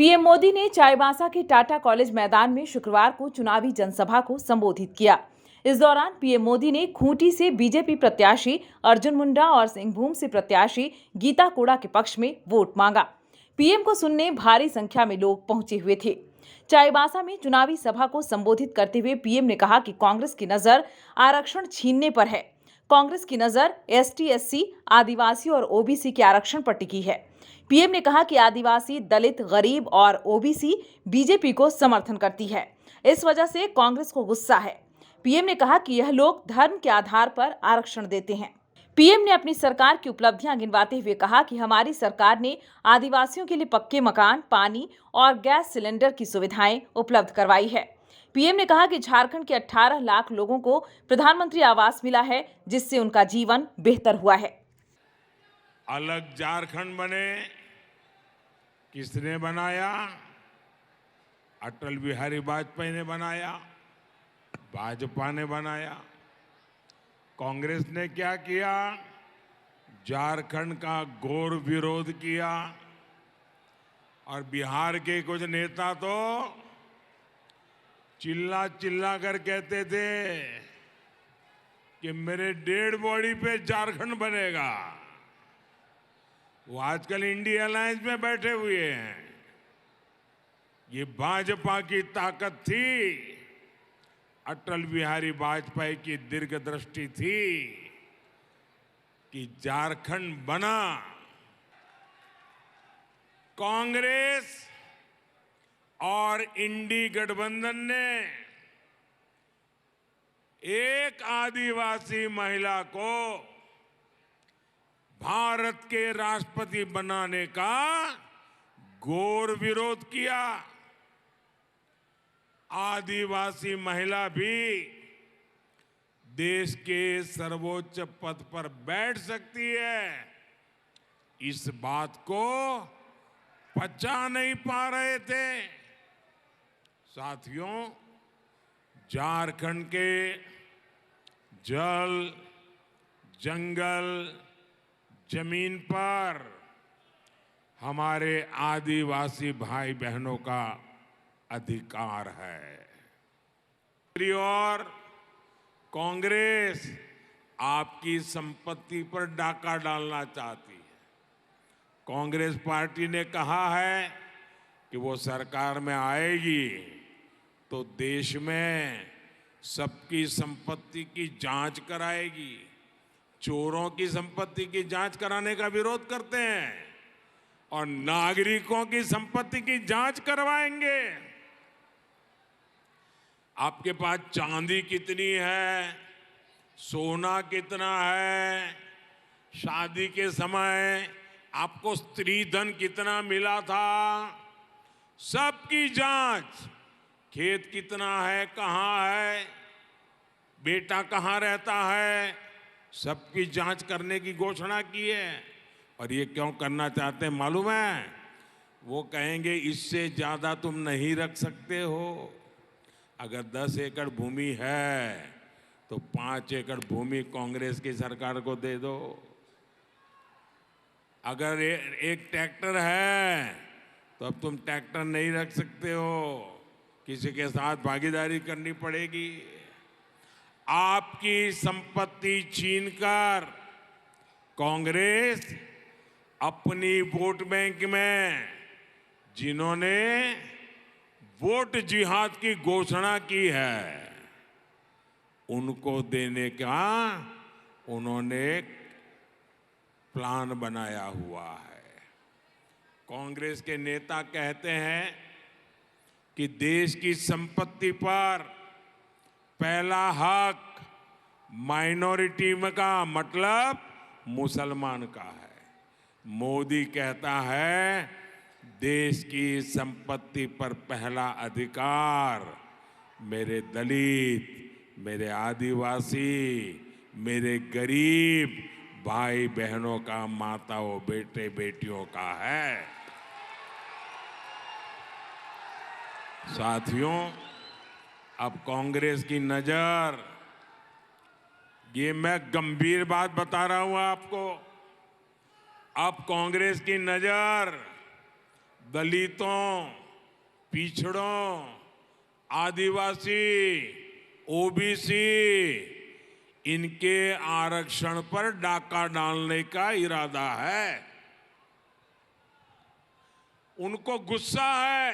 PM Modi ने चाईबासा के Tata college मैदान में शुक्रवार को चुनावी जनसभा को संबोधित किया। इस दौरान पीएम मोदी ने खूंटी से बीजेपी प्रत्याशी अर्जुन मुंडा और सिंहभूम से प्रत्याशी गीता कोड़ा के पक्ष में वोट मांगा। पीएम को सुनने भारी संख्या में लोग पहुंचे हुए थे। चाईबासा में चुनावी सभा को संबोधित करते हुए पीएम ने कहा कि कांग्रेस की नजर आरक्षण छीनने पर है। कांग्रेस की नजर एसटी, एससी, आदिवासी और ओबीसी के आरक्षण पर टिकी है। पीएम ने कहा कि आदिवासी, दलित, गरीब और ओबीसी बीजेपी को समर्थन करती है। इस वजह से कांग्रेस को गुस्सा है। पीएम ने कहा कि यह लोग धर्म के आधार पर आरक्षण देते हैं। पीएम ने अपनी सरकार की उपलब्धियां गिनवाते हुए कहा कि हमारी सरकार ने आदिवासियों के लिए पक्के मकान, पानी और गैस सिलेंडर की सुविधाएं उपलब्ध करवाई है। पीएम ने कहा कि झारखंड के 18 लाख लोगों को प्रधानमंत्री आवास मिला है, जिससे उनका जीवन बेहतर हुआ है। अलग झारखंड बने, किसने बनाया? अटल बिहारी वाजपेयी ने बनाया, भाजपा ने बनाया। कांग्रेस ने क्या किया? झारखंड का घोर विरोध किया। और बिहार के कुछ नेता तो चिल्ला चिल्ला कर कहते थे कि मेरे डेड बॉडी पे झारखंड बनेगा। वो आजकल इंडिया अलायंस में बैठे हुए हैं। ये भाजपा की ताकत थी, अटल बिहारी वाजपेयी की दीर्घदृष्टि थी कि झारखंड बना। कांग्रेस और इंडी गठबंधन ने एक आदिवासी महिला को भारत के राष्ट्रपति बनाने का घोर विरोध किया। आदिवासी महिला भी देश के सर्वोच्च पद पर बैठ सकती है, इस बात को पचा नहीं पा रहे थे। साथियों, झारखंड के जल, जंगल, जमीन पर हमारे आदिवासी भाई बहनों का अधिकार है। और कांग्रेस आपकी संपत्ति पर डाका डालना चाहती है। कांग्रेस पार्टी ने कहा है कि वो सरकार में आएगी तो देश में सबकी संपत्ति की जांच कराएगी। चोरों की संपत्ति की जांच कराने का विरोध करते हैं और नागरिकों की संपत्ति की जांच करवाएंगे। आपके पास चांदी कितनी है, सोना कितना है, शादी के समय आपको स्त्री धन कितना मिला था, सबकी जांच। खेत कितना है, कहाँ है, बेटा कहाँ रहता है, सबकी जांच करने की घोषणा की है। और ये क्यों करना चाहते हैं मालूम है? वो कहेंगे इससे ज्यादा तुम नहीं रख सकते हो। अगर 10 एकड़ भूमि है तो 5 एकड़ भूमि कांग्रेस की सरकार को दे दो। अगर एक ट्रैक्टर है तो अब तुम ट्रैक्टर नहीं रख सकते हो, किसी के साथ भागीदारी करनी पड़ेगी। आपकी संपत्ति छीनकर कांग्रेस अपनी वोट बैंक में जिन्होंने वोट जिहाद की घोषणा की है उनको देने का उन्होंने प्लान बनाया हुआ है। कांग्रेस के नेता कहते हैं कि देश की संपत्ति पर पहला हक माइनॉरिटी का मतलब मुसलमान का है। मोदी कहता है देश की संपत्ति पर पहला अधिकार मेरे दलित, मेरे आदिवासी, मेरे गरीब भाई बहनों का, माताओं, बेटे बेटियों का है। साथियों, अब कांग्रेस की नजर, ये मैं गंभीर बात बता रहा हूं आपको, अब कांग्रेस की नजर दलितों, पिछड़ों, आदिवासी, ओबीसी इनके आरक्षण पर डाका डालने का इरादा है। उनको गुस्सा है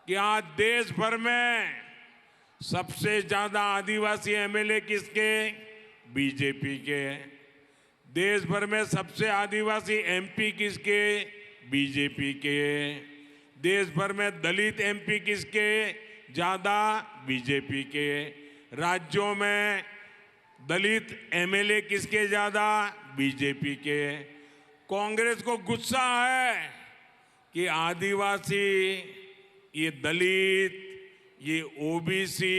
कि आज देश भर में सबसे ज्यादा आदिवासी एमएलए किसके? बीजेपी के। देश भर में सबसे आदिवासी एमपी किसके? बीजेपी के। देश भर में दलित एमपी किसके ज्यादा? बीजेपी के। राज्यों में दलित एमएलए किसके ज्यादा? बीजेपी के। कांग्रेस को गुस्सा है कि आदिवासी, ये दलित, ये ओबीसी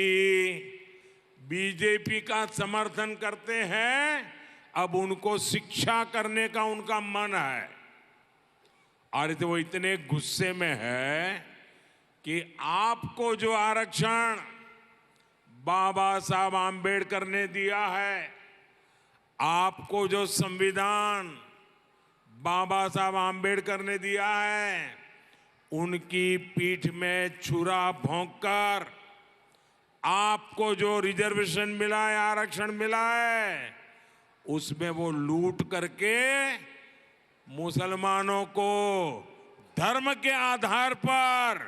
बीजेपी का समर्थन करते हैं। अब उनको शिक्षा करने का उनका मन है और तो वो इतने गुस्से में है कि आपको जो आरक्षण बाबा साहब आंबेडकर ने दिया है, आपको जो संविधान बाबा साहब आंबेडकर ने दिया है, उनकी पीठ में छुरा भोंककर आपको जो रिजर्वेशन मिला है, आरक्षण मिला है, उसमें वो लूट करके मुसलमानों को धर्म के आधार पर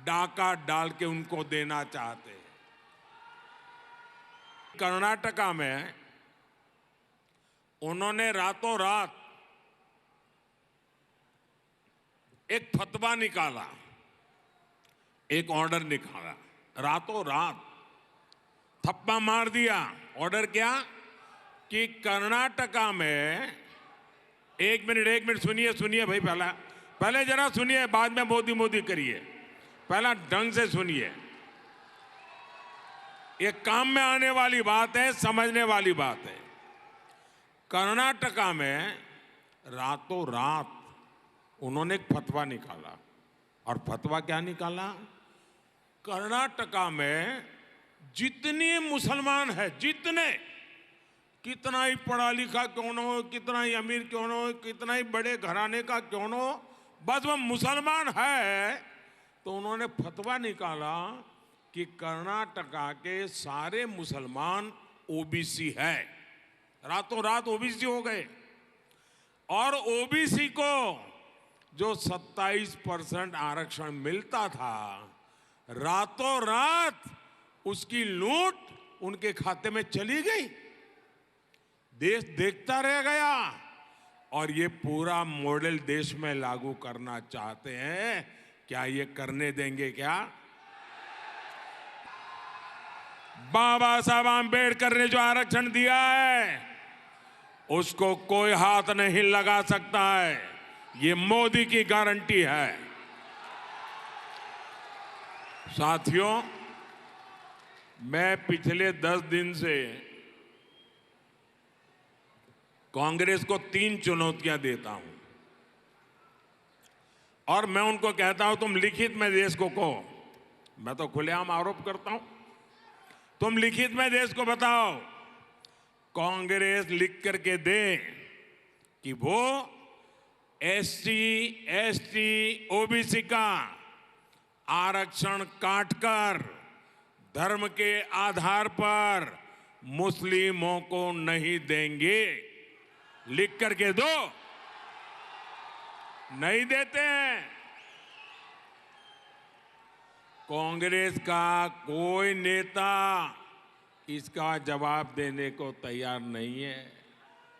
डाका डाल के उनको देना चाहते हैं। कर्नाटका में उन्होंने रातों रात एक फतवा निकाला, एक ऑर्डर निकाला, रातों रात थप्पा मार दिया। ऑर्डर क्या? कि कर्नाटका में एक मिनट सुनिए भाई, पहले जरा सुनिए, बाद में मोदी मोदी करिए। पहला ढंग से सुनिए, ये काम में आने वाली बात है, समझने वाली बात है। कर्नाटका में रातों रात उन्होंने एक फतवा निकाला, और फतवा क्या निकाला? कर्नाटका में जितने मुसलमान है, जितने, कितना ही पढ़ा लिखा क्यों न हो, कितना ही अमीर क्यों न हो, कितना ही बड़े घराने का क्यों न हो, बस वो मुसलमान है, तो उन्होंने फतवा निकाला कि कर्नाटका के सारे मुसलमान ओबीसी है। रातों रात ओबीसी हो गए, और ओबीसी को जो 27% आरक्षण मिलता था, रातों रात उसकी लूट उनके खाते में चली गई। देश देखता रह गया, और ये पूरा मॉडल देश में लागू करना चाहते हैं। क्या ये करने देंगे क्या? बाबा साहब आंबेडकर ने जो आरक्षण दिया है, उसको कोई हाथ नहीं लगा सकता है। ये मोदी की गारंटी है। साथियों, मैं पिछले 10 दिन से कांग्रेस को 3 चुनौतियां देता हूं, और मैं उनको कहता हूं, तुम लिखित में देश को कहो। मैं तो खुलेआम आरोप करता हूं, तुम लिखित में देश को बताओ। कांग्रेस लिख करके दे कि वो एससी, एसटी, ओबीसी का आरक्षण काटकर धर्म के आधार पर मुस्लिमों को नहीं देंगे। लिख करके दो। नहीं देते हैं। कांग्रेस का कोई नेता इसका जवाब देने को तैयार नहीं है।